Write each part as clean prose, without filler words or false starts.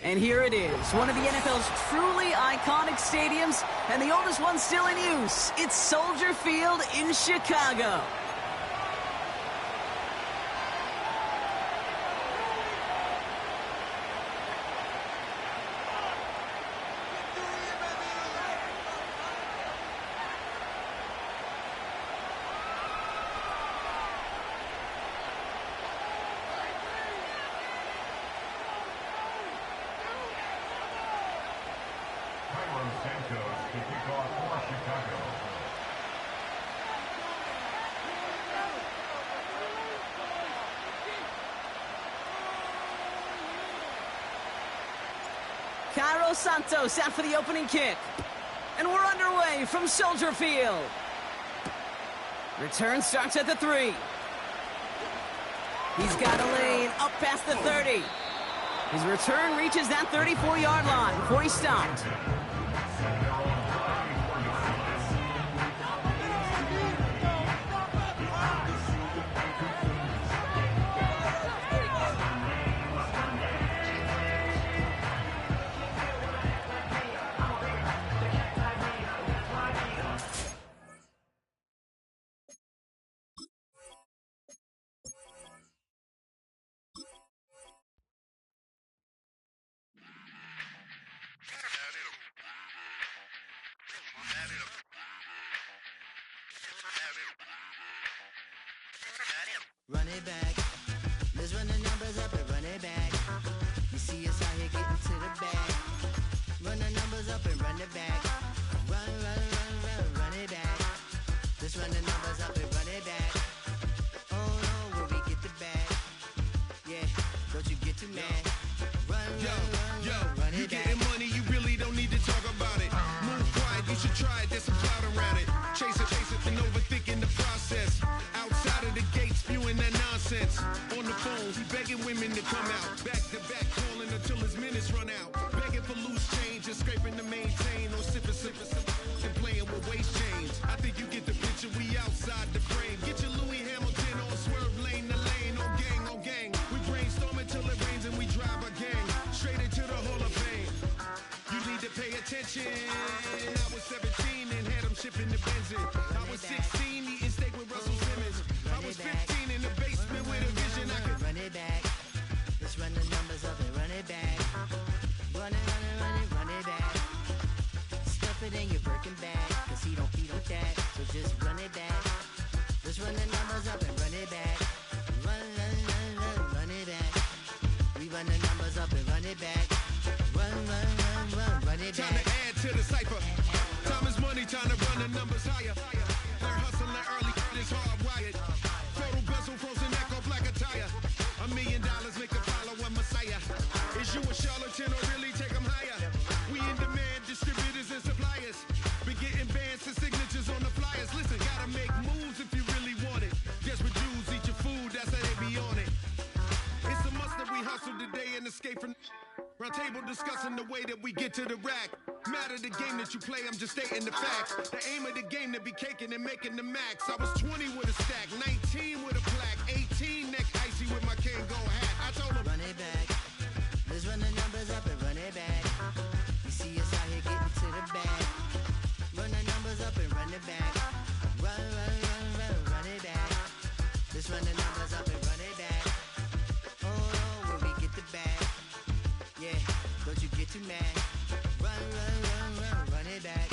And here it is, one of the NFL's truly iconic stadiums, and the oldest one still in use. It's Soldier Field in Chicago. CwY1W1 Santos out for the opening kick. And we're underway from Soldier Field. Return starts at the 3. He's got a lane up past the 30. His return reaches that 34-yard line before he stopped. Run it back. Let's run the numbers up and run it back. You see us out here getting to the bag. Run the numbers up and run it back. Run, run, run, run, run it back. Let's run the numbers up and run it back. Oh no, when we get the bag. Yeah, don't you get too mad. Run, run, run, run it back. You getting money, you really don't need to talk about it. Move quiet, you should try it, there's some cloud around it. Chase it, and overthinking the process. Outside of the gates, spewing that nonsense. On the phone, he begging women to come out. Back to back, calling until his minutes run out. Begging for loose change, just scraping to maintain. Or sipping, and playing with waist chains. I think you get the picture, we outside the frame. Get your Louis Hamilton on swerve lane to lane. On gang. We brainstorm until it rains and we drive a gang. Straight into the Hall of Fame. You need to pay attention. I was 17 and had them shipping the Benzin. I was 16 eating steak with Russell Simmons. I was 15 in the basement with a vision. I could run it back. Let's run the numbers up and run it back. Run it, run it, run it, run it back. Stuff it in your Birkin bag, cause he don't eat with that. So just run it back. Let's run the numbers up and run it back. Run, run, run, run, run it back. We run the numbers up and run it back. Run, run, run, run, run it back. Time to add to the cipher. Time is money, time to run the numbers higher. They're hustling early, it's hardwired. Total bezel, frozen neck off like a tire. $1 million make a follow a messiah. Is you a charlatan or really take them higher? We in demand, distributors and suppliers. Been getting bands and signatures on the flyers. Listen, gotta make moves if you really want it. Desperate Jews eat your food, that's how they be on it. It's a must that we hustle today and escape from round table discussing the way that we get to the rack. Matter the game that you play, I'm just stating the facts. The aim of the game to be caking and making the max. I was 20 with a stack, 19 with a plaque, 18 neck icy with my Kango hat. I told him run it back. Let's run the numbers up and run it back. You see us out here getting to the bag. Run the numbers up and run it back. Run, run, run, run, run it back. Let's run the numbers up and run it back. Oh no, when we get the bag. Yeah, don't you get too mad. Run, run, run, run, run it back.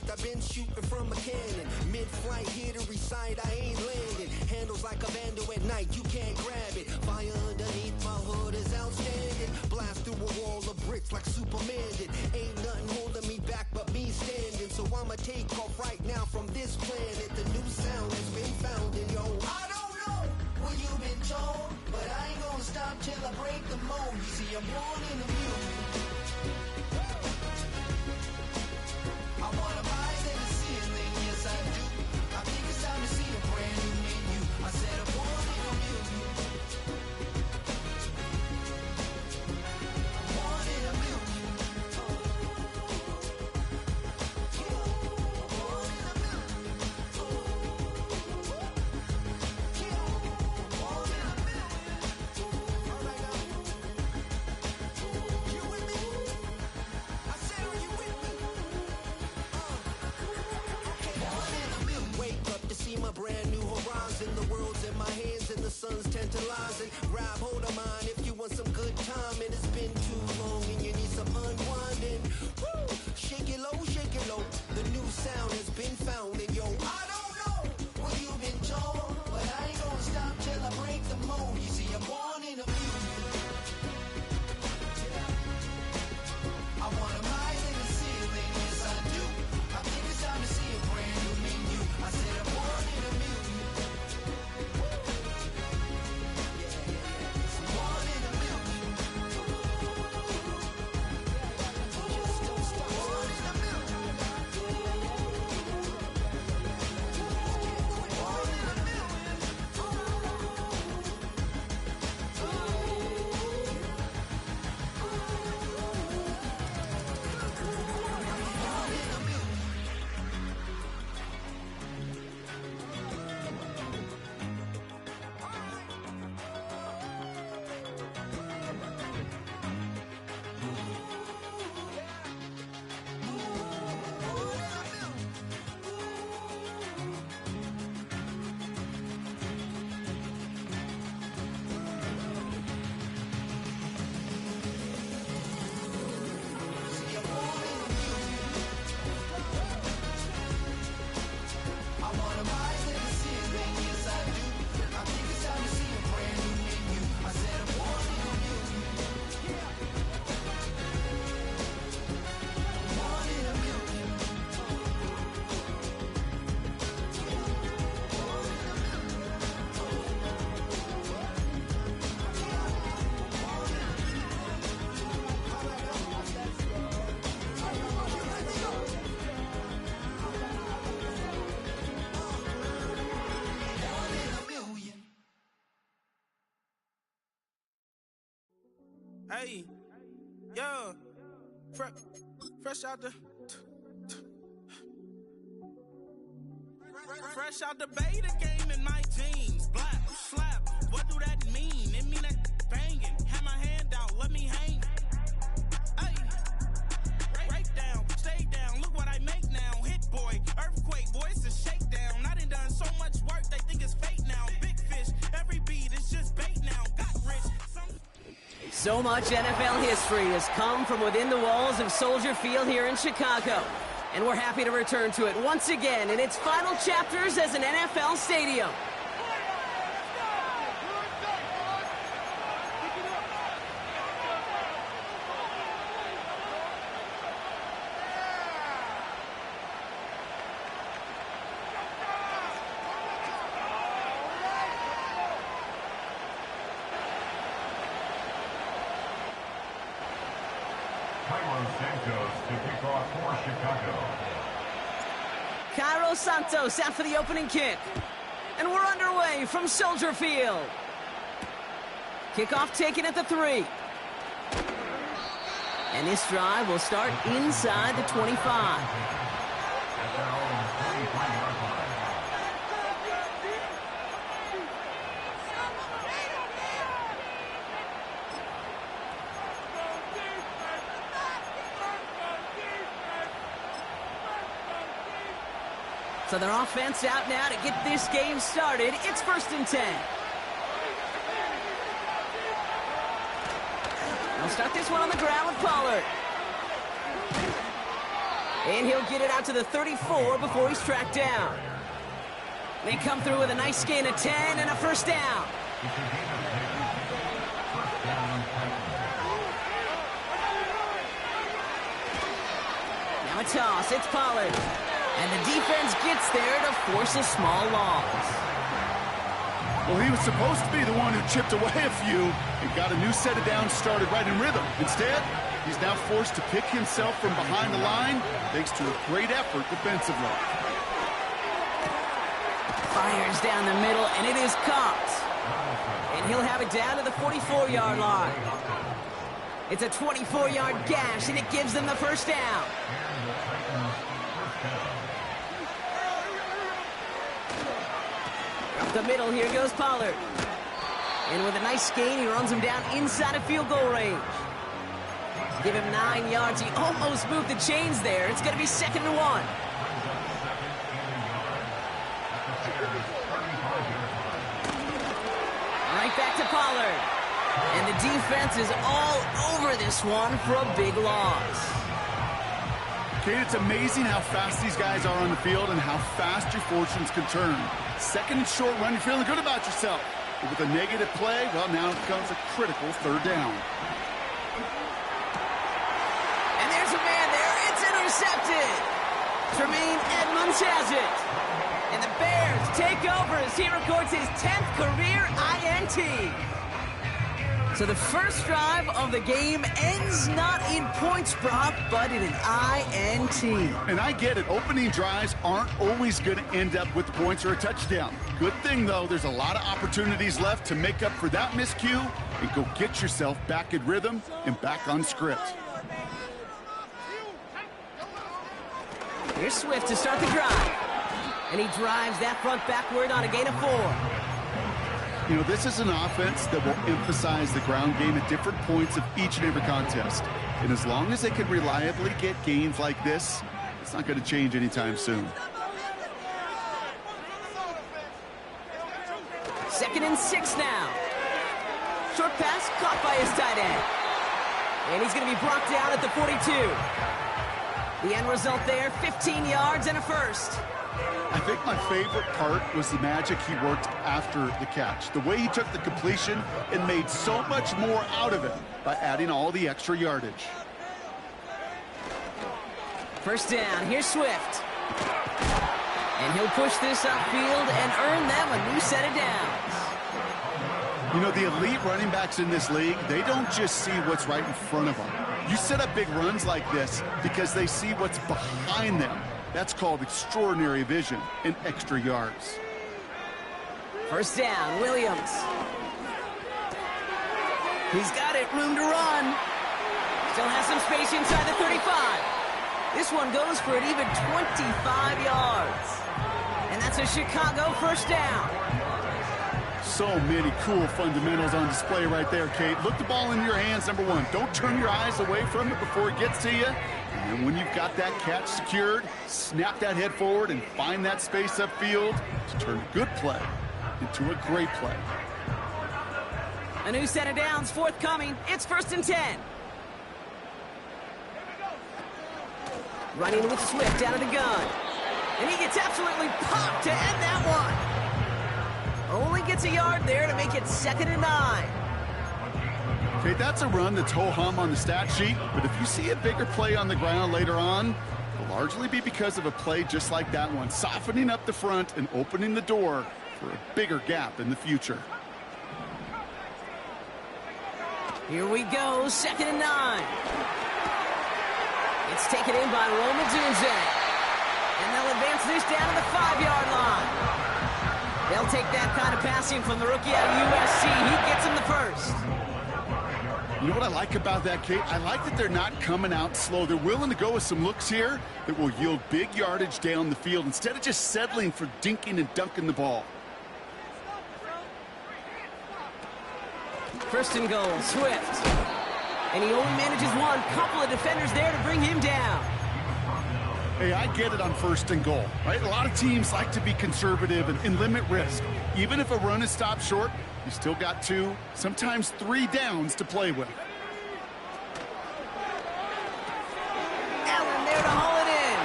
I've been shooting from a cannon. Mid-flight, here to recite, I ain't landing. Handles like a vandal at night, you can't grab it. Fire underneath my hood is outstanding. Blast through a wall of bricks like Superman did. Ain't nothing holding me back but me standing. So I'ma take off right now from this planet. The new sound has been found in yo. I don't know what you've been told, but I ain't gonna stop till I break the mold. You see, I'm sun's tantalizing. Grab hold of mine if you want some good time. And it's been too long and you need some unwinding. Woo! Shake it low, the new sound has been found. And yo, I don't know what you've been told, but I ain't gonna stop till I break the mold. You see, I'm born in a million. I wanna rise in the ceiling, yes I do. I think it's time to see a brand new menu. I said I'm born in a million. I'm born in a million. Just don't stop. Born in a million. Born in a million. I wanna rise in the ceiling, yes I do. I think it's time to see a brand new menu. I said I'm born in a million. Born in a million. Born in a million. Hey, yo, fresh out the fresh out the beta game in my jeans. Black slap, what do that mean? It mean that banging. Have my hand out, let me hang. Hey, break down, stay down. Look what I make now. Hit boy, earthquake, boy, it's a shakedown. I done so much work, they think it's fake now. Big fish, every beat is just bait now. Got rich. So much NFL history has come from within the walls of Soldier Field here in Chicago. And we're happy to return to it once again in its final chapters as an NFL stadium. Cairo Santos out for the opening kick. And we're underway from Soldier Field. Kickoff taken at the 3. And this drive will start inside the 25. So their offense out now to get this game started. It's 1st and 10. They'll start this one on the ground with Pollard. And he'll get it out to the 34 before he's tracked down. They come through with a nice gain of 10 and a first down. Now a toss, it's Pollard. And the defense gets there to force a small loss. Well, he was supposed to be the one who chipped away a few and got a new set of downs started right in rhythm. Instead, he's now forced to pick himself from behind the line thanks to a great effort defensively. Fires down the middle, and it is caught. And he'll have it down to the 44-yard line. It's a 24-yard gash, and it gives them the first down. Up the middle, here goes Pollard. And with a nice gain, he runs him down inside of field goal range. Give him 9 yards. He almost moved the chains there. It's going to be 2nd and 1. Right back to Pollard. And the defense is all over this one for a big loss. Kate, it's amazing how fast these guys are on the field and how fast your fortunes can turn. Second and short run, you're feeling good about yourself. But with a negative play, well, now it becomes a critical third down. And there's a man there. It's intercepted. Tremaine Edmonds has it. And the Bears take over as he records his 10th career INT. So the first drive of the game ends not in points, Brock, but in an INT. And I get it. Opening drives aren't always going to end up with points or a touchdown. Good thing, though, there's a lot of opportunities left to make up for that miscue and go get yourself back in rhythm and back on script. Here's Swift to start the drive. And he drives that front backward on a gain of 4. You know, this is an offense that will emphasize the ground game at different points of each and every contest. And as long as they can reliably get gains like this, it's not going to change anytime soon. 2nd and 6 now. Short pass caught by his tight end. And he's going to be brought down at the 42. The end result there, 15 yards and a first. I think my favorite part was the magic he worked after the catch. The way he took the completion and made so much more out of it by adding all the extra yardage. First down, here's Swift. And he'll push this upfield and earn them a new set of downs. You know, the elite running backs in this league, they don't just see what's right in front of them. You set up big runs like this because they see what's behind them. That's called extraordinary vision and extra yards. First down, Williams. He's got it, room to run. Still has some space inside the 35. This one goes for an even 25 yards. And that's a Chicago first down. So many cool fundamentals on display right there, Kate. Look the ball in your hands, number one. Don't turn your eyes away from it before it gets to you. And when you've got that catch secured, snap that head forward and find that space upfield to turn a good play into a great play. A new set of downs forthcoming. It's 1st and 10. Running with Swift out of the gun. And he gets absolutely popped to end that one. Only gets a yard there to make it 2nd and 9. Okay, that's a run that's ho-hum on the stat sheet, but if you see a bigger play on the ground later on, it'll largely be because of a play just like that one, softening up the front and opening the door for a bigger gap in the future. Here we go, 2nd and 9. It's taken in by Roman Dunze. And they'll advance this down to the 5-yard line. They'll take that kind of passing from the rookie out of USC. He gets him the first. You know what I like about that, Kate? I like that they're not coming out slow. They're willing to go with some looks here that will yield big yardage down the field instead of just settling for dinking and dunking the ball. 1st and goal, Swift. And he only manages one. Couple of defenders there to bring him down. Hey, I get it on 1st and goal, right? A lot of teams like to be conservative and limit risk. Even if a run is stopped short, you still got 2, sometimes 3 downs to play with. Allen there to haul it in.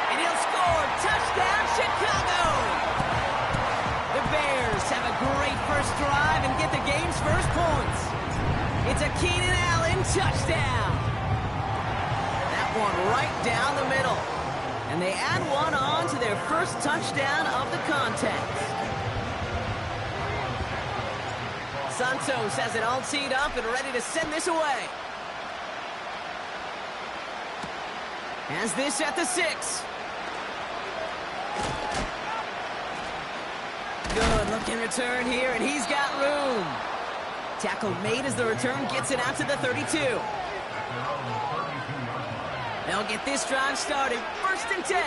And he'll score. Touchdown, Chicago! The Bears have a great first drive and get the game's first points. It's a Keenan Allen touchdown. That one right down the middle. And they add one on to their first touchdown of the contest. Santos has it all teed up and ready to send this away. Has this at the 6. Good looking return here, and he's got room. Tackle made as the return gets it out to the 32. They'll get this drive started. 1st and 10.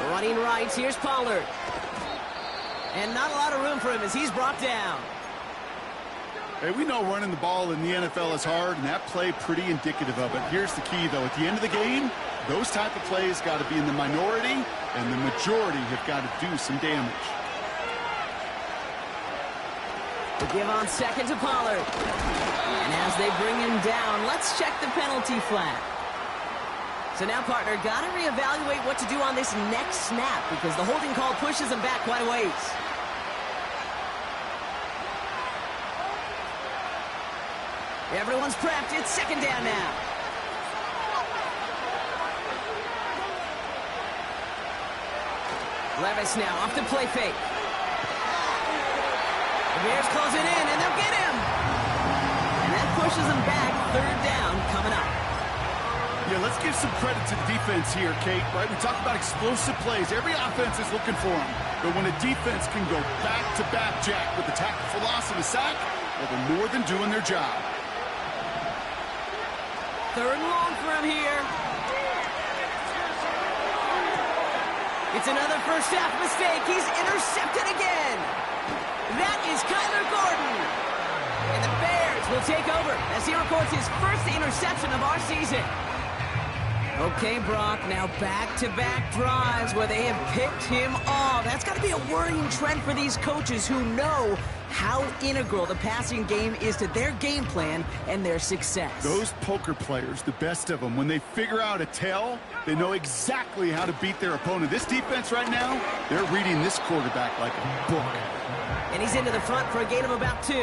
Running right, here's Pollard. And not a lot of room for him as he's brought down. Hey, we know running the ball in the NFL is hard, and that play pretty indicative of it. Here's the key, though. At the end of the game, Those type of plays got to be in the minority, and the majority have got to do some damage. The give on second to Pollard. And as they bring him down, let's check the penalty flag. So now, partner, got to reevaluate what to do on this next snap because the holding call pushes him back quite a ways. Everyone's prepped. It's second down now. Levis now off the play fake. The Bears close it in, and they'll get him. And that pushes them back. Third down coming up. Yeah, let's give some credit to the defense here, Kate. Right? We talk about explosive plays. Every offense is looking for them. But when a defense can go back-to-back, Jack, with the tackle for loss and a sack, well, they're more than doing their job. Third and long for him here. It's another first half mistake. He's intercepted again. That is Kyler Gordon. And the Bears will take over as he records his first interception of our season. Okay, Brock, now back-to-back drives where they have picked him off. That's got to be a worrying trend for these coaches who know how integral the passing game is to their game plan and their success. Those poker players, the best of them, when they figure out a tell, they know exactly how to beat their opponent. This defense right now, they're reading this quarterback like a book. And he's into the front for a gain of about 2.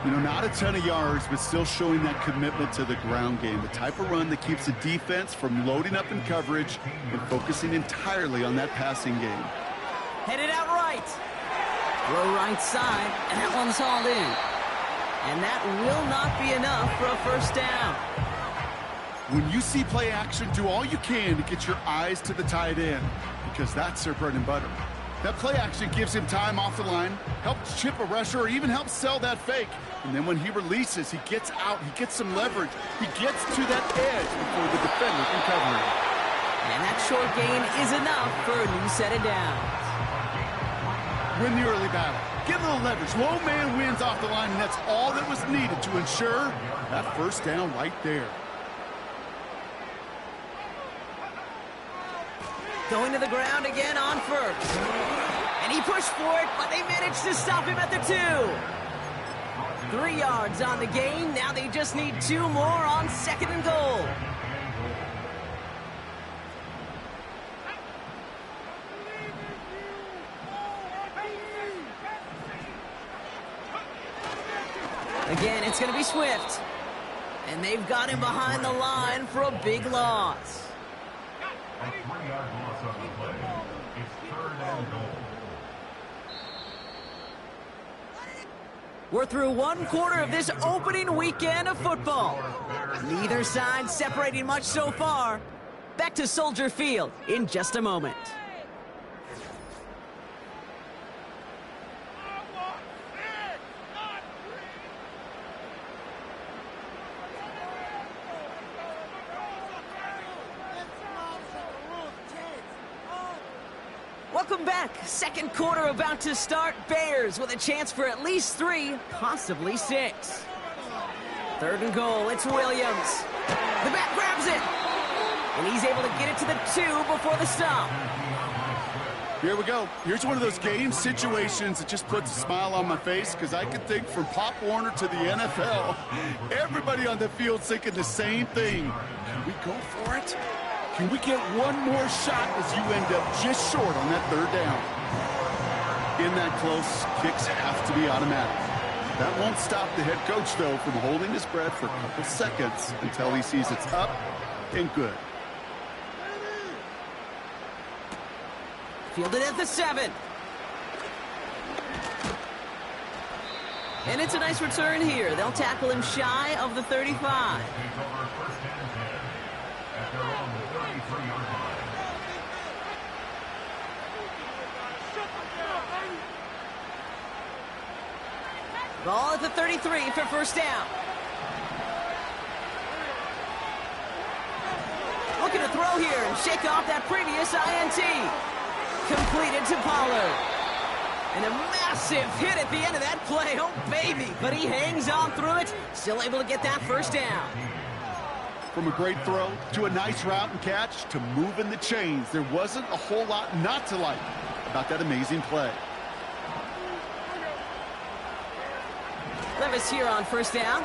You know, not a ton of yards, but still showing that commitment to the ground game. The type of run that keeps the defense from loading up in coverage and focusing entirely on that passing game. Headed out right. Throw right side, and that one's hauled in. And that will not be enough for a first down. When you see play action, do all you can to get your eyes to the tight end, because that's their bread and butter. That play action gives him time off the line, helps chip a rusher, or even helps sell that fake. And then when he releases, he gets out, he gets some leverage. He gets to that edge before the defender can cover him. And that short gain is enough for a new set of downs. Win the early battle. Get a little leverage. Low man wins off the line, and that's all that was needed to ensure that first down right there. Going to the ground again on first. And he pushed for it, but they managed to stop him at the 2. 3 yards on the gain. Now they just need 2 more on second and goal. Again, it's going to be Swift. And they've got him behind the line for a big loss. A 3-yard loss on the play. It's third and goal. We're through one quarter of this opening weekend of football. Neither side separating much so far. Back to Soldier Field in just a moment. Welcome back. Second quarter about to start. Bears with a chance for at least 3, possibly 6. Third and goal. It's Williams. The back grabs it. And he's able to get it to the 2 before the stop. Here we go. Here's one of those game situations that just puts a smile on my face, because I can think from Pop Warner to the NFL, everybody on the field's thinking the same thing. Can we go for it? Can we get one more shot as you end up just short on that third down? In that close, kicks have to be automatic. That won't stop the head coach, though, from holding his breath for a couple seconds until he sees it's up and good. Fielded at the 7. And it's a nice return here. They'll tackle him shy of the 35. Ball at the 33 for first down. Looking to throw here and shake off that previous INT. Completed to Pollard. And a massive hit at the end of that play. Oh, baby. But he hangs on through it. Still able to get that first down. From a great throw to a nice route and catch to moving the chains, there wasn't a whole lot not to like about that amazing play. Levis here on first down.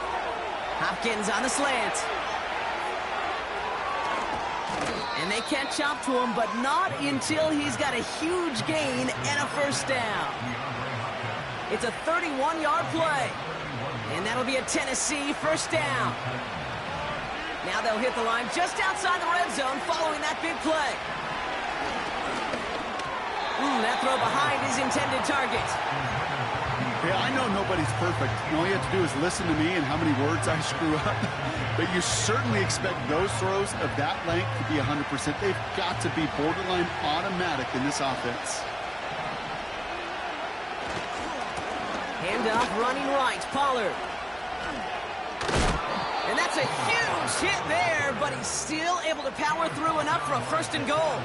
Hopkins on the slant. And they catch up to him, but not until he's got a huge gain and a first down. It's a 31-yard play. And that'll be a Tennessee first down. Now they'll hit the line just outside the red zone following that big play. That throw behind his intended target. Yeah, I know nobody's perfect. All you have to do is listen to me and how many words I screw up. But you certainly expect those throws of that length to be 100%. They've got to be borderline automatic in this offense. Handoff running right, Pollard. And that's a huge hit there, but he's still able to power through enough for a first and goal.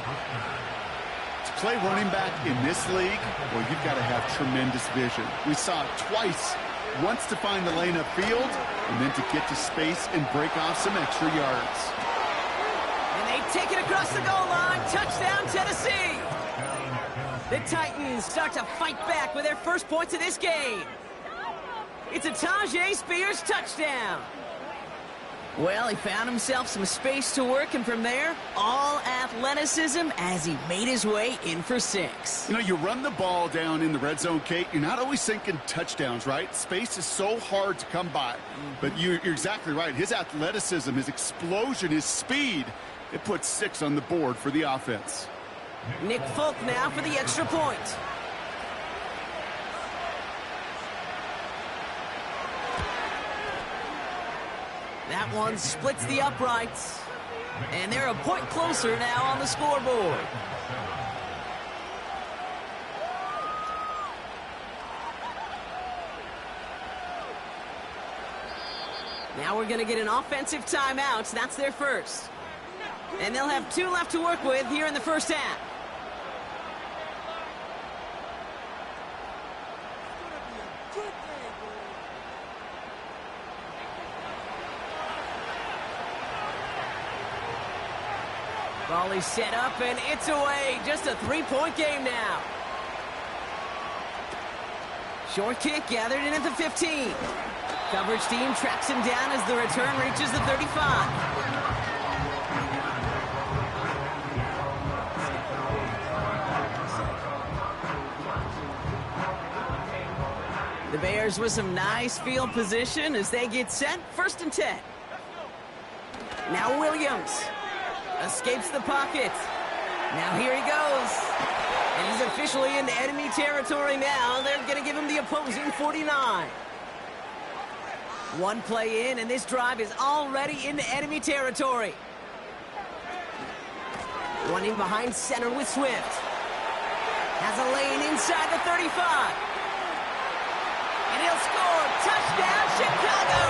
To play running back in this league, well, you've got to have tremendous vision. We saw it twice. Once to find the lane upfield, and then to get to space and break off some extra yards. And they take it across the goal line. Touchdown, Tennessee. The Titans start to fight back with their first points of this game. It's a Tajay Spears touchdown. Well, he found himself some space to work, and from there, all athleticism as he made his way in for 6. You know, you run the ball down in the red zone, Kate, you're not always thinking touchdowns, right? Space is so hard to come by. But you're exactly right. His athleticism, his explosion, his speed, it puts 6 on the board for the offense. Nick Folk now for the extra point. That one splits the uprights. And they're a point closer now on the scoreboard. Now we're going to get an offensive timeout. That's their first. And they'll have 2 left to work with here in the first half. Ball is set up, and it's away. Just a 3-point game now. Short kick gathered in at the 15. Coverage team tracks him down as the return reaches the 35. The Bears with some nice field position as they get set. 1st and 10. Now Williams. Escapes the pocket. Now here he goes. And he's officially into enemy territory now. They're going to give him the opposing 49. One play in, and this drive is already into enemy territory. Running behind center with Swift. Has a lane inside the 35. And he'll score. Touchdown, Chicago!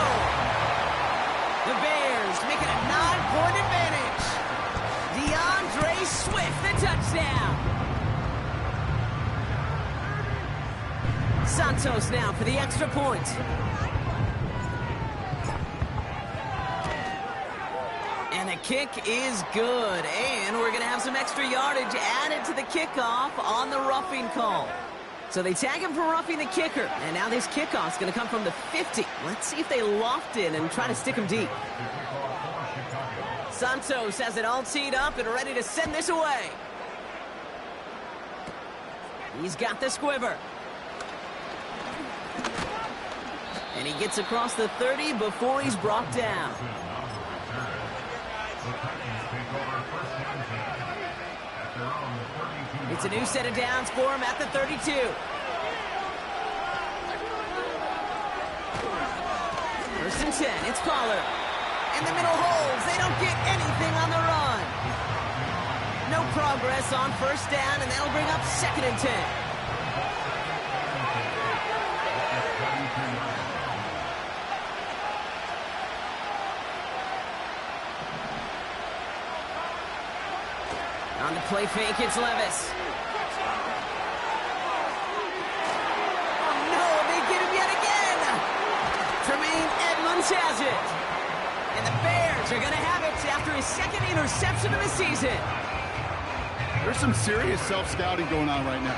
The Bears make it a 9-point advantage. DeAndre Swift, the touchdown. Santos now for the extra point. And the kick is good. And we're going to have some extra yardage added to the kickoff on the roughing call. So they tag him for roughing the kicker. And now this kickoff is going to come from the 50. Let's see if they loft it and try to stick him deep. Santos has it all teed up and ready to send this away. He's got the squiver. And he gets across the 30 before he's brought down. It's a new set of downs for him at the 32. First and 10, it's Pollard. In the middle holds, they don't get anything on the run. No progress on first down, and that'll bring up 2nd and 10. On the play fake, it's Levis. Oh no, they get him yet again. Tremaine Edmonds has it. And the Bears are going to have it after his second interception of the season. There's some serious self-scouting going on right now.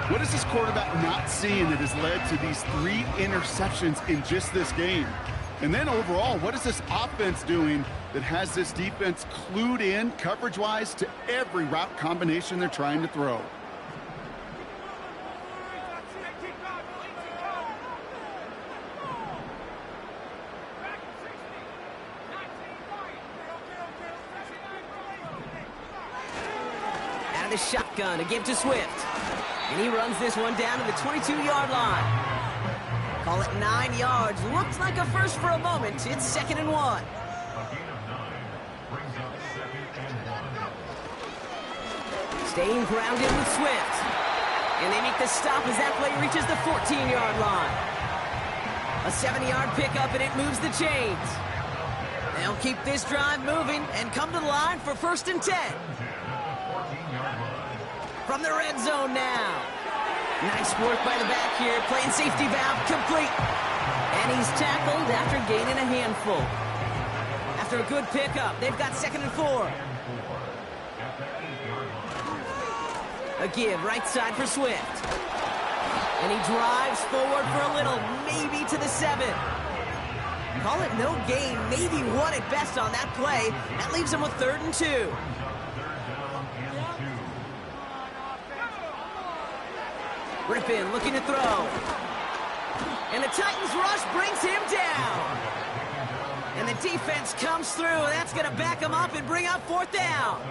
What is this quarterback not seeing that has led to these 3 interceptions in just this game? And then overall, what is this offense doing that has this defense clued in coverage-wise to every route combination they're trying to throw? Out of the shotgun, a give to Swift. And he runs this one down to the 22-yard line. Call it 9 yards. Looks like a first for a moment. It's 2nd and 1. A gain of 9 brings up 2nd and 1. Staying grounded with Swift. And they make the stop as that play reaches the 14-yard line. A 7-yard pickup, and it moves the chains. They'll keep this drive moving and come to the line for 1st and 10. From the red zone now. Nice work by the back here, playing safety valve complete. And he's tackled after gaining a handful. After a good pickup, they've got 2nd and 4. A give, right side for Swift. And he drives forward for a little, maybe to the 7. Call it no gain, maybe 1 at best on that play. That leaves him with 3rd and 2. Rippin looking to throw. And the Titans rush brings him down. And the defense comes through. That's going to back him up and bring up 4th down.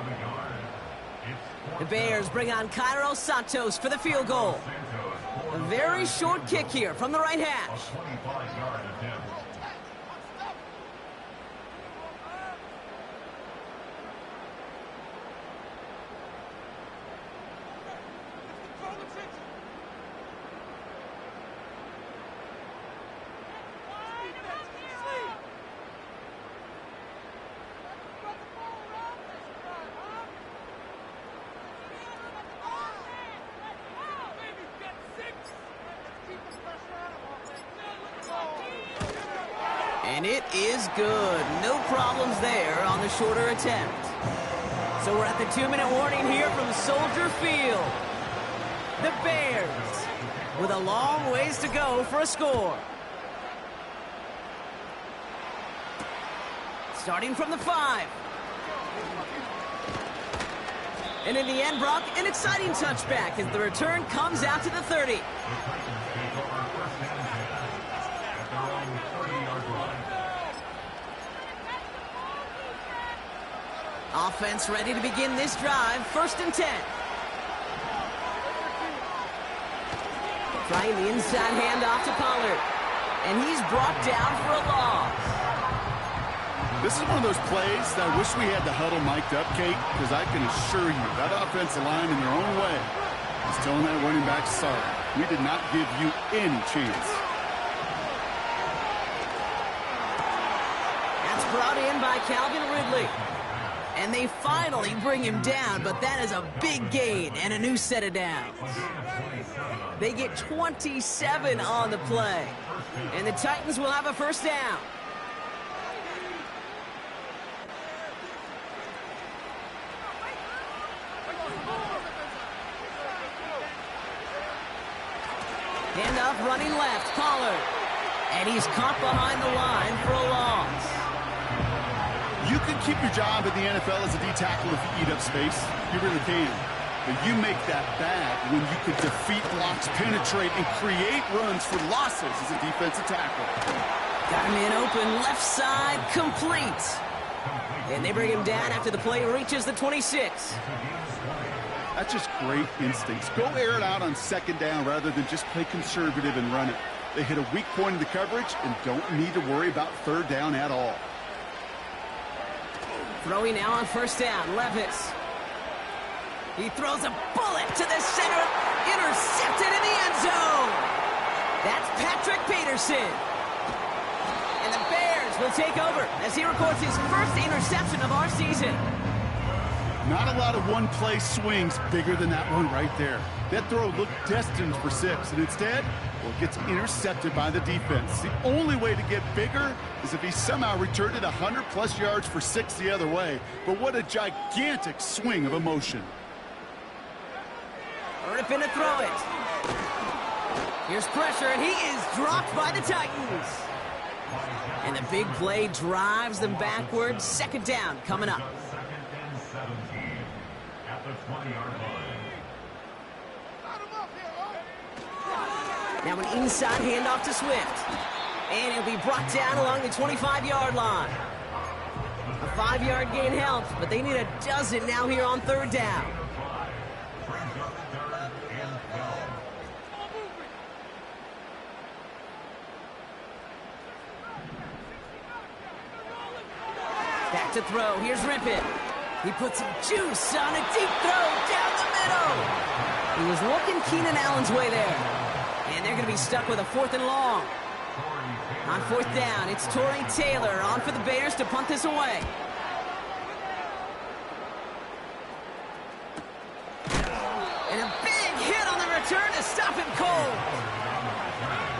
The Bears bring on Cairo Santos for the field goal. A very short kick here from the right hash. And it is good. No problems there on the shorter attempt. So we're at the 2-minute warning here from Soldier Field. The Bears with a long ways to go for a score. Starting from the 5. And in the end, Brock, an exciting touchback as the return comes out to the 30. Offense ready to begin this drive. 1st and 10. Trying the inside handoff to Pollard. And he's brought down for a loss. This is one of those plays that I wish we had the huddle mic'd up, Kate, because I can assure you that offensive line in their own way is telling that running back, sorry, we did not give you any chance. That's brought in by Calvin Ridley. And they finally bring him down, but that is a big gain and a new set of downs. They get 27 on the play. And the Titans will have a 1st down. Handoff running left, Pollard. And he's caught behind the line for a loss. You can keep your job in the NFL as a D-tackle if you eat up space. You really can. But you make that bad when you can defeat blocks, penetrate, and create runs for losses as a defensive tackle. Got him in open, left side, complete. And they bring him down after the play reaches the 26. That's just great instincts. Go air it out on 2nd down rather than just play conservative and run it. They hit a weak point in the coverage and don't need to worry about 3rd down at all. Throwing now on 1st down, Levis. He throws a bullet to the center, intercepted in the end zone. That's Patrick Peterson. And the Bears will take over as he records his 1st interception of our season. Not a lot of one-play swings bigger than that one right there. That throw looked destined for 6, and instead, well, it gets intercepted by the defense. The only way to get bigger is if he somehow returned it 100-plus yards for 6 the other way. But what a gigantic swing of emotion. Ripping to throw it. Here's pressure, and he is dropped by the Titans. And the big play drives them backwards. Second down coming up. Second and 17 at the 20-yard line. Now an inside handoff to Swift. And he'll be brought down along the 25-yard line. A 5-yard gain helps, but they need a dozen now here on third down. Back to throw. Here's Rippin. He puts some juice on a deep throw down the middle. He was looking Keenan Allen's way there. And they're going to be stuck with a 4th and long. On 4th down, it's Torrey Taylor on for the Bears to punt this away. And a big hit on the return to stop him cold.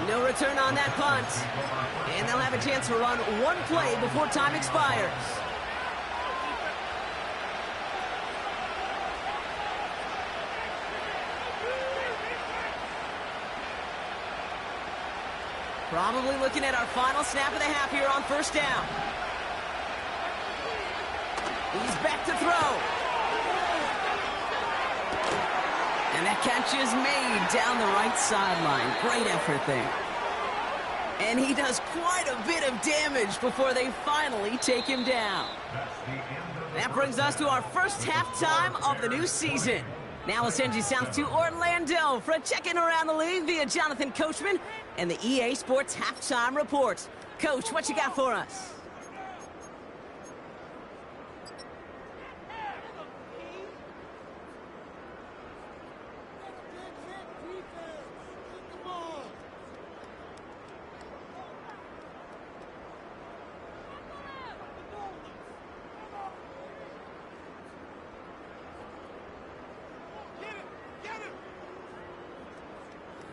No return on that punt. And they'll have a chance to run one play before time expires. Probably looking at our final snap of the half here on first down. He's back to throw. And that catch is made down the right sideline. Great effort there. And he does quite a bit of damage before they finally take him down. That brings us to our first halftime of the new season. Now we'll send you south to Orlando for a check-in around the league via Jonathan Coachman and the EA Sports Halftime Report. Coach, what you got for us?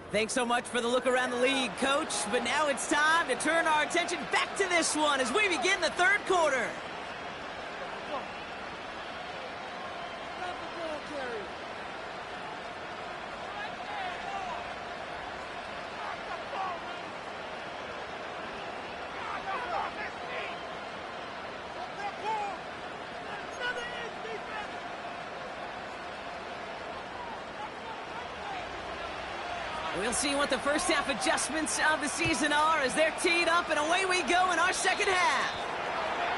Thanks so much for the look around the league, Coach. But now it's time to turn our attention back to this one as we begin the third quarter. We'll see what the first half adjustments of the season are as they're teed up, and away we go in our second half.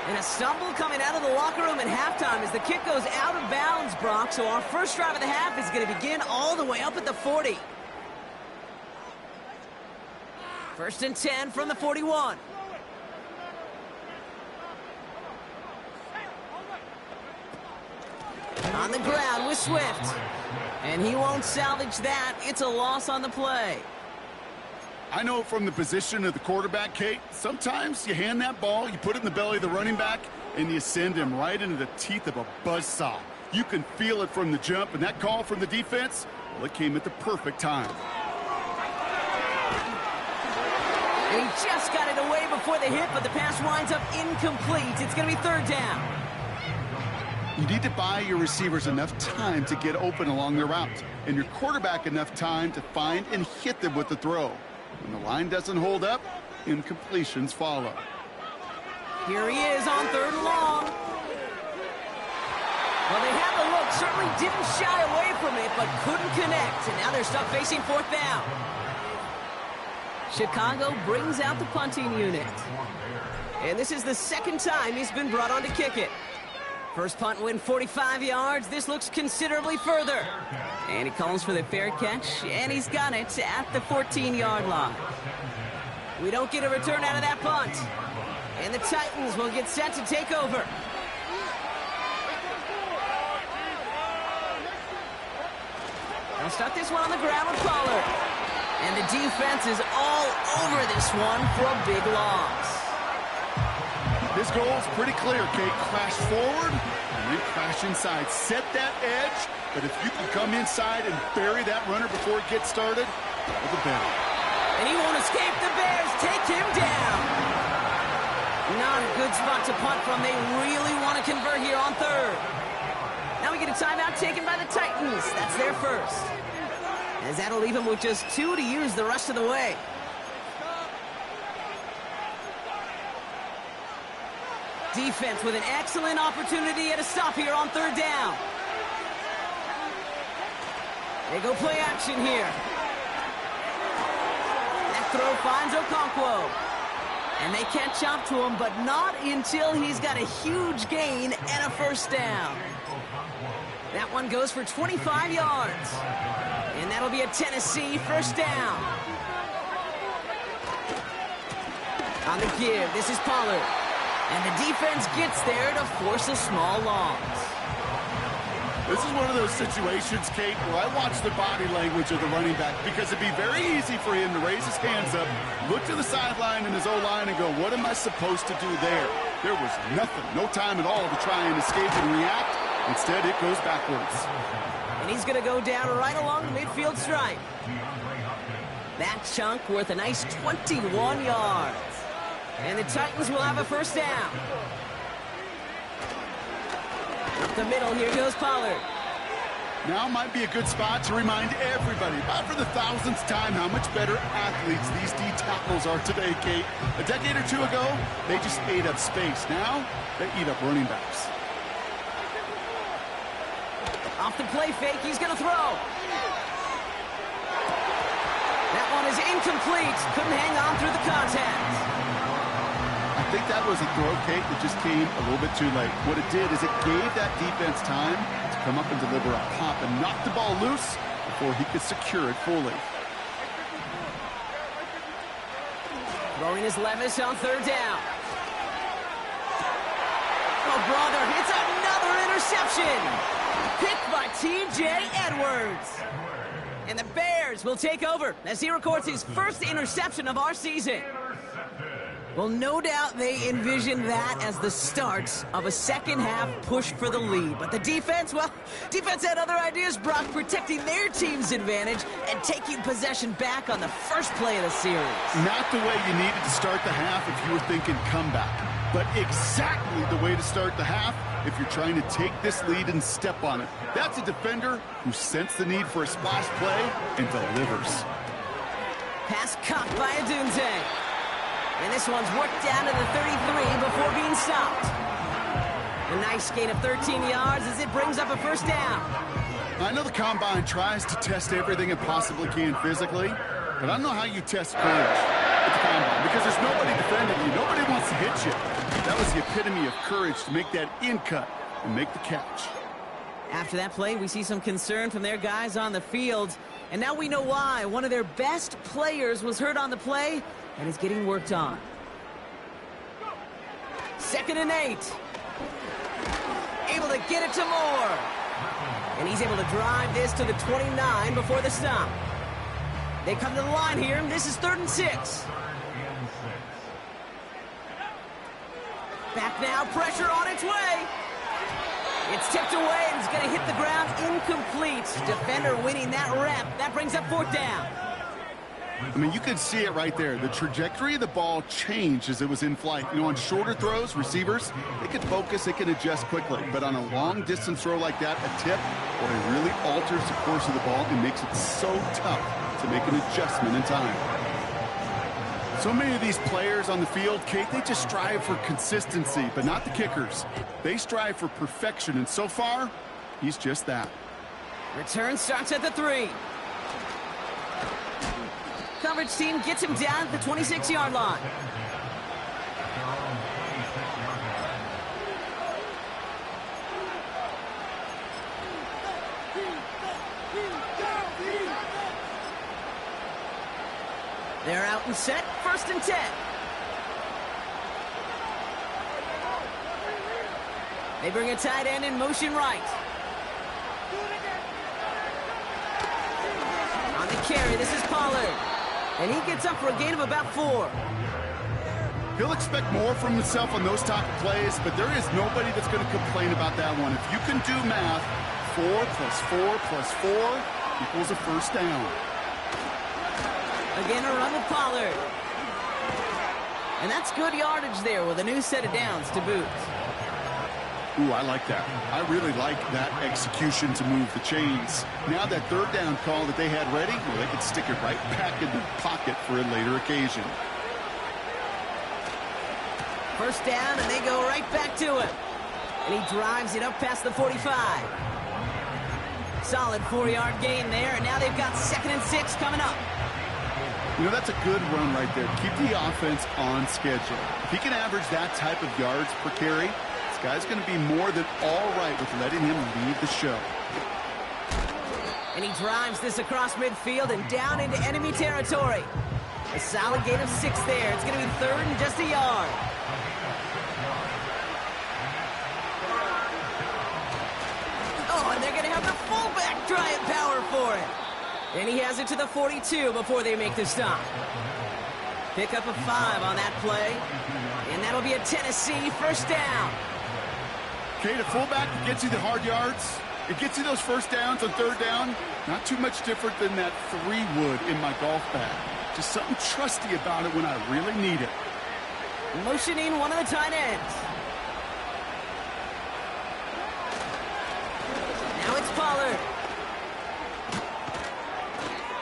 And a stumble coming out of the locker room at halftime as the kick goes out of bounds, Brock. So our first drive of the half is going to begin all the way up at the 40. First and 10 from the 41. On the ground with Swift. And he won't salvage that. It's a loss on the play. I know from the position of the quarterback, Kate, sometimes you hand that ball, you put it in the belly of the running back, and you send him right into the teeth of a buzzsaw. You can feel it from the jump, and that call from the defense, well, it came at the perfect time. And he just got it away before the hit, but the pass winds up incomplete. It's going to be third down. You need to buy your receivers enough time to get open along their route, and your quarterback enough time to find and hit them with the throw. When the line doesn't hold up, incompletions follow. Here he is on third and long. Well, they had the look, certainly didn't shy away from it, but couldn't connect, and now they're stuck facing fourth down. Chicago brings out the punting unit. And this is the second time he's been brought on to kick it. First punt win 45 yards. This looks considerably further. And he calls for the fair catch, and he's got it at the 14-yard line. We don't get a return out of that punt. And the Titans will get set to take over. They'll start this one on the ground with Pollard. And the defense is all over this one for a big loss. His goal is pretty clear, Kate. Crash forward and then crash inside. Set that edge, but if you can come inside and bury that runner before it gets started, all the better. And he won't escape. The Bears take him down. Not a good spot to punt from. They really want to convert here on third. Now we get a timeout taken by the Titans. That's their first. As that'll leave him with just 2 to use the rest of the way. Defense with an excellent opportunity at a stop here on third down. They go play action here. That throw finds Okonkwo. And they catch up to him, but not until he's got a huge gain and a first down. That one goes for 25 yards. And that'll be a Tennessee first down. On the give, this is Pollard. And the defense gets there to force a small loss. This is one of those situations, Kate, where I watch the body language of the running back because it'd be very easy for him to raise his hands up, look to the sideline in his O-line and go, what am I supposed to do there? There was nothing, no time at all to try and escape and react. Instead, it goes backwards. And he's going to go down right along the midfield stripe. That chunk worth a nice 21 yards. And the Titans will have a first down. Up the middle, here goes Pollard. Now might be a good spot to remind everybody, about for the 1000th time, how much better athletes these D tackles are today, Kate. A decade or two ago, they just ate up space. Now, they eat up running backs. Off the play fake, he's going to throw. That one is incomplete. Couldn't hang on through the contact. I think that was a throw, Kate, that just came a little bit too late. What it did is it gave that defense time to come up and deliver a pop and knock the ball loose before he could secure it fully. Throwing is Levis on third down. Oh, brother, it's another interception. Picked by T.J. Edwards. And the Bears will take over as he records his first interception of our season. Well, no doubt they envisioned that as the start of a second-half push for the lead. But the defense, well, defense had other ideas, Brock, protecting their team's advantage and taking possession back on the first play of the series. Not the way you needed to start the half if you were thinking comeback, but exactly the way to start the half if you're trying to take this lead and step on it. That's a defender who sensed the need for a splash play and delivers. Pass caught by Adunze. And this one's worked down to the 33 before being stopped. A nice gain of 13 yards as it brings up a first down. I know the Combine tries to test everything it possibly can physically, but I don't know how you test courage at the Combine because there's nobody defending you. Nobody wants to hit you. That was the epitome of courage to make that in-cut and make the catch. After that play, we see some concern from their guys on the field. And now we know why. One of their best players was hurt on the play and is getting worked on. 2nd and 8. Able to get it to Moore. And he's able to drive this to the 29 before the stop. They come to the line here. This is 3rd and 6. Back now, pressure on its way. It's tipped away and it's going to hit the ground incomplete. Defender winning that rep. That brings up 4th down. I mean, you could see it right there. The trajectory of the ball changed as it was in flight. You know, on shorter throws, receivers, they can focus, they can adjust quickly. But on a long-distance throw like that, a tip, well, it really alters the course of the ball and makes it so tough to make an adjustment in time. So many of these players on the field, Kate, they just strive for consistency, but not the kickers. They strive for perfection, and so far, he's just that. Return starts at the 3. Coverage team gets him down at the 26-yard line. They're out and set, 1st and 10. They bring a tight end in motion right. On the carry, this is Pollard. And he gets up for a gain of about 4. He'll expect more from himself on those type of plays, but there is nobody that's going to complain about that one. If you can do math, 4 plus 4 plus 4 equals a first down. Again, a run with Pollard. And that's good yardage there with a new set of downs to boot. Ooh, I like that. I really like that execution to move the chains. Now that third down call that they had ready, well, they could stick it right back in the pocket for a later occasion. First down, and they go right back to him. And he drives it up past the 45. Solid 4-yard gain there, and now they've got 2nd and 6 coming up. You know, that's a good run right there. Keep the offense on schedule. If he can average that type of yards per carry, this guy's going to be more than all right with letting him lead the show. And he drives this across midfield and down into enemy territory. A solid gain of 6 there. It's going to be 3rd and just a yard. Oh, and they're going to have the fullback trying power for it. And he has it to the 42 before they make the stop. Pick up a 5 on that play. And that'll be a Tennessee first down. Okay, the fullback gets you the hard yards. It gets you those first downs on third down. Not too much different than that 3 would in my golf bag. Just something trusty about it when I really need it. Motioning one of the tight ends. Now it's Pollard.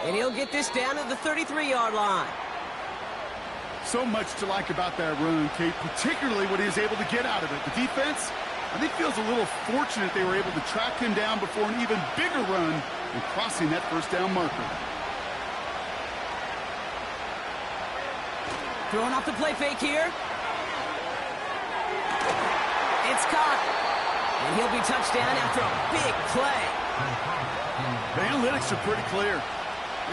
And he'll get this down to the 33-yard line. So much to like about that run, Kate, particularly what he was able to get out of it. The defense, I think, feels a little fortunate they were able to track him down before an even bigger run and crossing that first down marker. Throwing off the play fake here. It's caught. And he'll be touchdown after a big play. The analytics are pretty clear.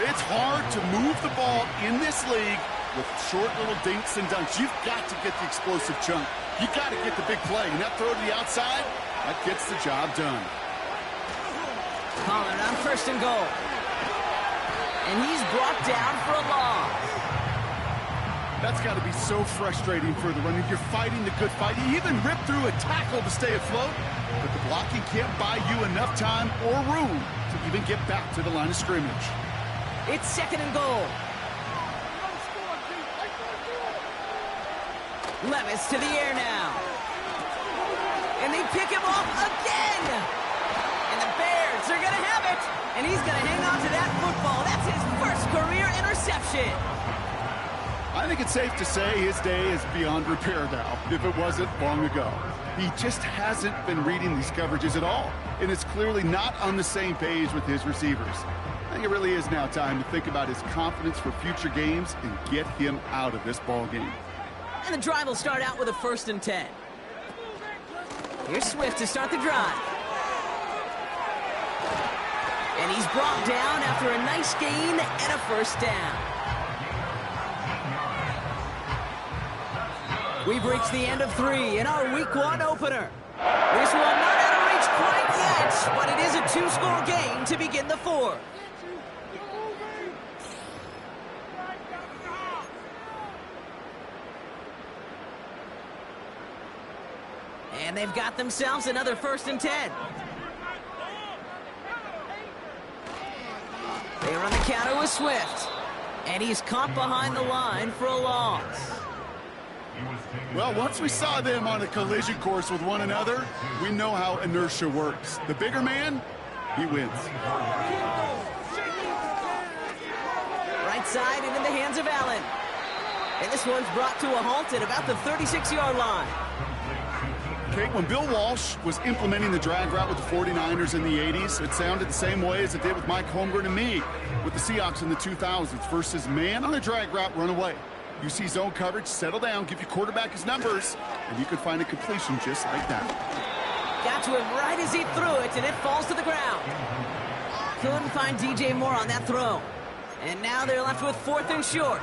It's hard to move the ball in this league with short little dinks and dunks. You've got to get the explosive chunk. You've got to get the big play. And that throw to the outside, that gets the job done. Pollard on 1st and goal. And he's brought down for a loss. That's got to be so frustrating for the runner. You're fighting the good fight. You even rip through a tackle to stay afloat, but the blocking can't buy you enough time or room to even get back to the line of scrimmage. It's 2nd and goal. Levis to the air now. And they pick him off again. And the Bears are going to have it. And he's going to hang on to that football. That's his first career interception. I think it's safe to say his day is beyond repair now, if it wasn't long ago. He just hasn't been reading these coverages at all, and it's clearly not on the same page with his receivers. I think it really is now time to think about his confidence for future games and get him out of this ball game. And the drive will start out with a 1st and 10. Here's Swift to start the drive. And he's brought down after a nice gain and a first down. We've reached the end of 3 in our Week 1 opener. This one not out of reach quite yet, but it is a 2-score game to begin the 4th. And they've got themselves another 1st and 10. They run the counter with Swift. And he's caught behind the line for a loss. Well, once we saw them on a collision course with one another, we know how inertia works. The bigger man, he wins. Right side into the hands of Allen. And this one's brought to a halt at about the 36-yard line. Okay, when Bill Walsh was implementing the drag route with the 49ers in the 80s, it sounded the same way as it did with Mike Holmgren and me with the Seahawks in the 2000s versus man on a drag route, run away. You see zone coverage, settle down, give your quarterback his numbers, and you can find a completion just like that. Got to him right as he threw it, and it falls to the ground. Couldn't find DJ Moore on that throw. And now they're left with 4th and short.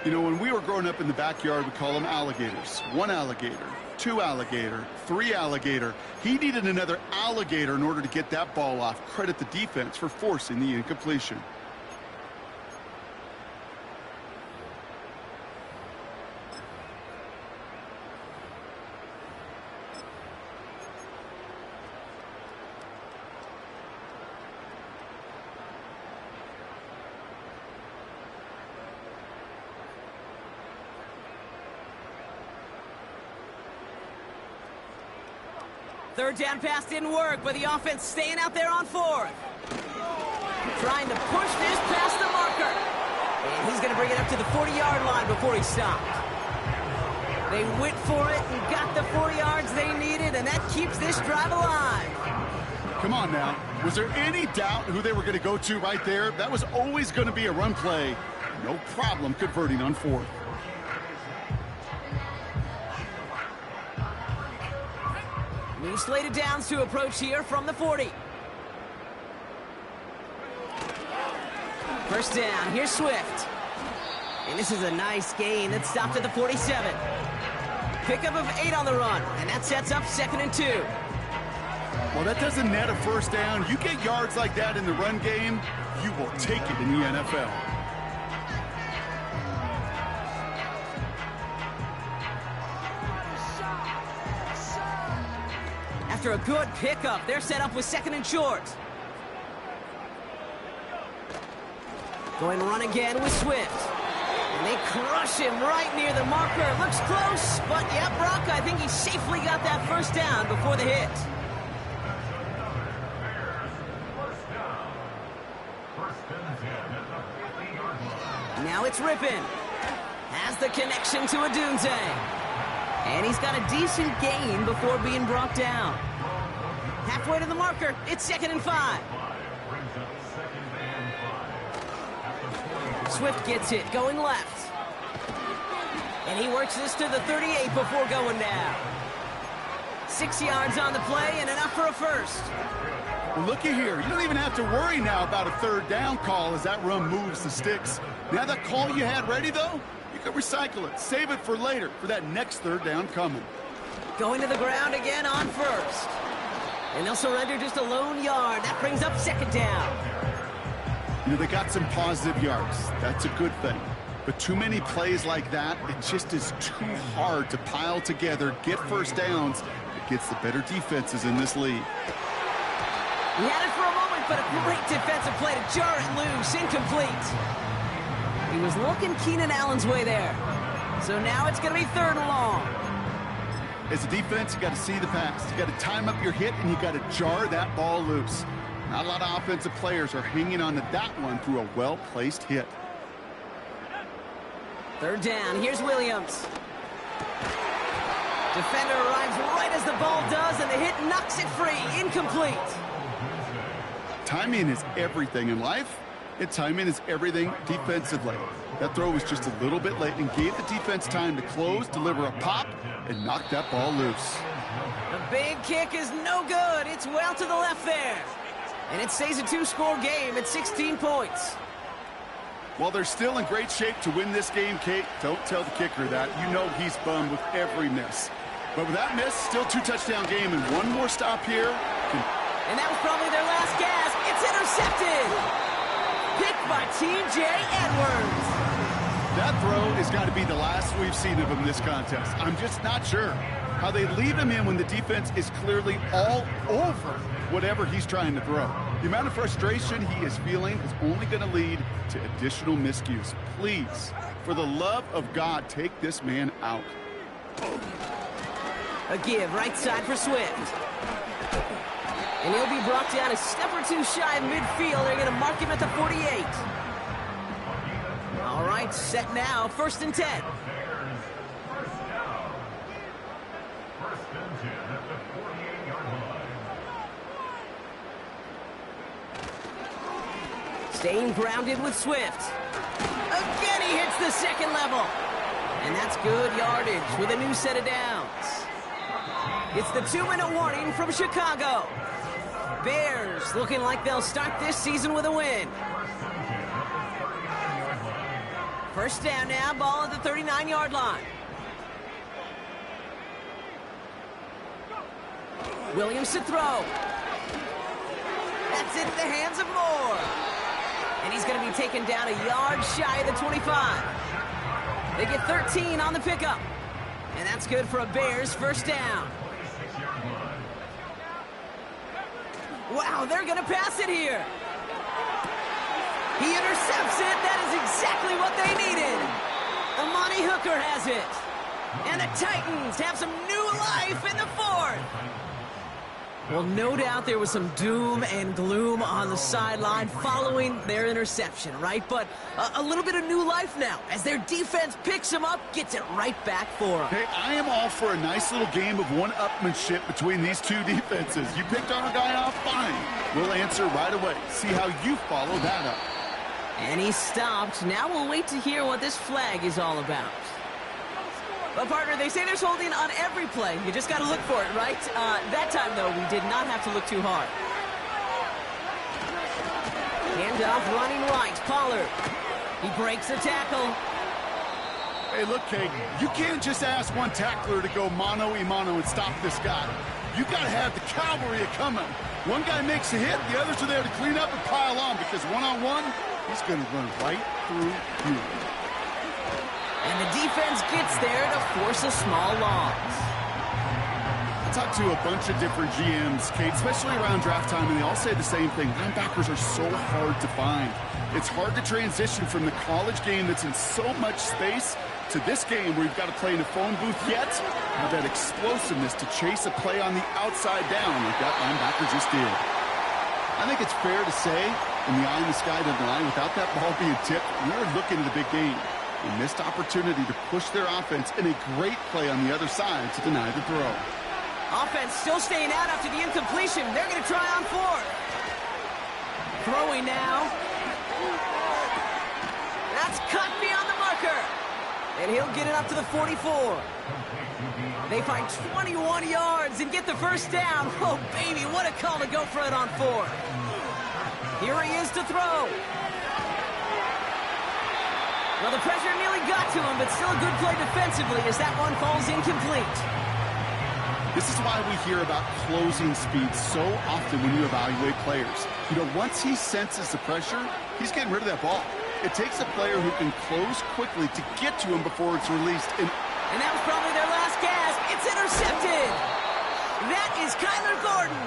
You know, when we were growing up in the backyard, we call them alligators. 1 alligator, 2 alligator, 3 alligator. He needed another alligator in order to get that ball off. Credit the defense for forcing the incompletion. third down pass didn't work, but the offense staying out there on fourth. Trying to push this past the marker. And he's going to bring it up to the 40-yard line before he stopped. They went for it and got the 4 yards they needed, and that keeps this drive alive. Come on now. Was there any doubt who they were going to go to right there? That was always going to be a run play. No problem converting on fourth. New slated downs to approach here from the 40. First down, here's Swift. And this is a nice gain that stopped at the 47. Pickup of 8 on the run, and that sets up 2nd and 2. Well, that doesn't net a first down. You get yards like that in the run game, you will take it in the NFL. After a good pickup, they're set up with 2nd and short. Going to run again with Swift. And they crush him right near the marker. Looks close, but yeah, Brock, I think he safely got that first down before the hit. Now it's Rippon. Has the connection to Adunze. And he's got a decent gain before being brought down. Halfway to the marker, it's 2nd and 5. Swift gets it, going left. And he works this to the 38 before going down. 6 yards on the play and enough for a first. Well, looky here. You don't even have to worry now about a third down call as that run moves the sticks. Now that call you had ready, though, you can recycle it. Save it for later, for that next third down coming. Going to the ground again on first. And they'll surrender just a lone yard. That brings up 2nd down. You know, they got some positive yards. That's a good thing. But too many plays like that, it just is too hard to pile together, get first downs. It gets the better defenses in this league. He had it for a moment, but a great defensive play to jar it loose. Incomplete. He was looking Keenan Allen's way there. So now it's going to be 3rd and long. As a defense, you got to see the pass. You got to time up your hit, and you got to jar that ball loose. Not a lot of offensive players are hanging on to that one through a well-placed hit. 3rd down. Here's Williams. Defender arrives right as the ball does, and the hit knocks it free. Incomplete. Timing is everything in life, and timing is everything defensively. That throw was just a little bit late and gave the defense time to close, deliver a pop, and knock that ball loose. The big kick is no good. It's well to the left there. And it stays a 2-score game at 16 points. While they're still in great shape to win this game, Kate, don't tell the kicker that. You know he's bummed with every miss. But with that miss, still 2-touchdown game, and one more stop here. And that was probably their last gasp. It's intercepted. Picked by T.J. Edwards. That throw has got to be the last we've seen of him this contest. I'm just not sure how they leave him in when the defense is clearly all over whatever he's trying to throw. The amount of frustration he is feeling is only going to lead to additional miscues. Please, for the love of God, take this man out. A give right side for Swift. And he'll be brought down a step or two shy of midfield. They're going to mark him at the 48. All right, set now. 1st and 10. Staying grounded with Swift. Again, he hits the 2nd level. And that's good yardage with a new set of downs. It's the 2-minute warning from Chicago. Bears looking like they'll start this season with a win. First down now, ball at the 39-yard line. Williams to throw. That's in the hands of Moore. And he's going to be taken down a yard shy of the 25. They get 13 on the pickup. And that's good for a Bears first down. Wow, they're going to pass it here. He intercepts it. That is exactly what they needed. Amani Hooker has it. And the Titans have some new life in the 4th. Well, no doubt there was some doom and gloom on the sideline following their interception, right? But a little bit of new life now as their defense picks them up, gets it right back for them. Hey, I am all for a nice little game of one-upmanship between these two defenses. You picked our guy off, fine. We'll answer right away. See how you follow that up. And he stopped. Now we'll wait to hear what this flag is all about. Well, partner, they say there's holding on every play. You just got to look for it, right? That time, though, we did not have to look too hard. Handoff running right. Pollard. He breaks the tackle. Hey, look, Kate, you can't just ask one tackler to go mano-a-mano and stop this guy. You got to have the cavalry coming. One guy makes a hit, the others are there to clean up and pile on, because one-on-one, he's going to run right through you. And the defense gets there to force a small loss. I talked to a bunch of different GMs, Kate, especially around draft time, and they all say the same thing. Linebackers are so hard to find. It's hard to transition from the college game that's in so much space to this game where you've got to play in a phone booth, yet have that explosiveness to chase a play on the outside down like that linebacker just did. I think it's fair to say, in the eye in the sky down the line, without that ball being tipped, we were looking at a big game. A missed opportunity to push their offense and a great play on the other side to deny the throw. Offense still staying out after the incompletion. They're going to try on fourth. Throwing now. That's cut beyond the marker. And he'll get it up to the 44. They find 21 yards and get the first down. Oh, baby, what a call to go for it on fourth. Here he is to throw. Well, the pressure nearly got to him, but still a good play defensively as that one falls incomplete. This is why we hear about closing speed so often when you evaluate players. You know, once he senses the pressure, he's getting rid of that ball. It takes a player who can close quickly to get to him before it's released. And that was probably their last gasp. It's intercepted. That is Kyler Gordon.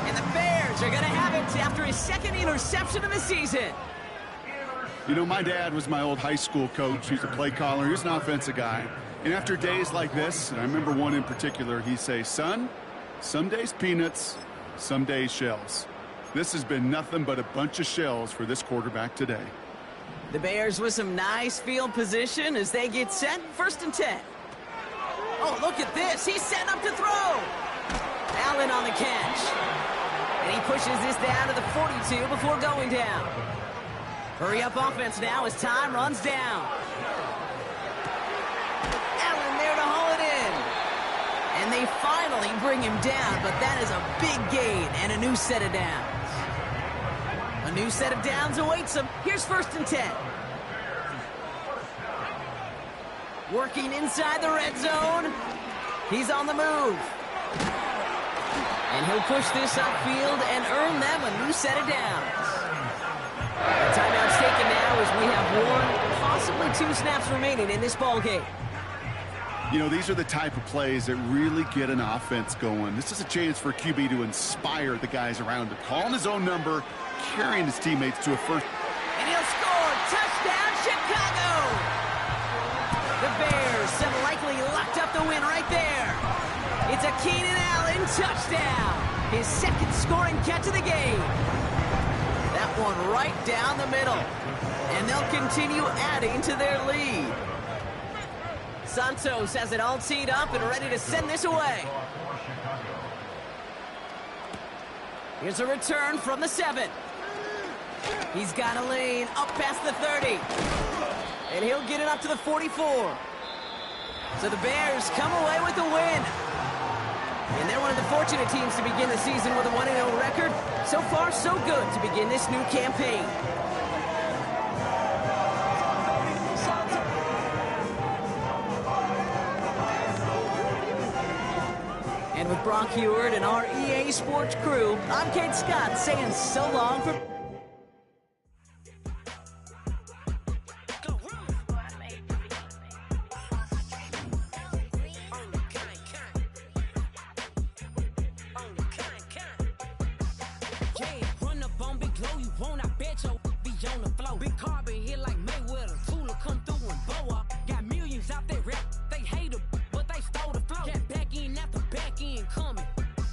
And the Bears are going to have it after his second interception of the season. You know, my dad was my old high school coach. He's a play caller. He was an offensive guy. And after days like this, and I remember one in particular, he'd say, son, some days peanuts, some days shells. This has been nothing but a bunch of shells for this quarterback today. The Bears with some nice field position as they get set. 1st and 10. Oh, look at this. He's set up to throw. Allen on the catch. And he pushes this down to the 42 before going down. Hurry up offense now as time runs down. Allen there to haul it in. And they finally bring him down, but that is a big gain and a new set of downs. A new set of downs awaits him. Here's 1st and 10. Working inside the red zone. He's on the move. And he'll push this upfield and earn them a new set of downs. The timeout's taken now as we have 1, possibly 2 snaps remaining in this ball game. You know, these are the type of plays that really get an offense going. This is a chance for QB to inspire the guys around him. Calling his own number, carrying his teammates to a first. And he'll score. Touchdown, Chicago! The Bears have likely locked up the win right there. It's a Keenan Allen touchdown. His second scoring catch of the game. That one right down the middle. And they'll continue adding to their lead. Santos has it all teed up and ready to send this away. Here's a return from the 7. He's got a lane up past the 30. And he'll get it up to the 44. So the Bears come away with the win. And they're one of the fortunate teams to begin the season with a 1-0 record. So far, so good to begin this new campaign. And with Brock Heward and our EA Sports crew, I'm Kate Scott saying so long for... Run up on Big Glow, you won't, I bet your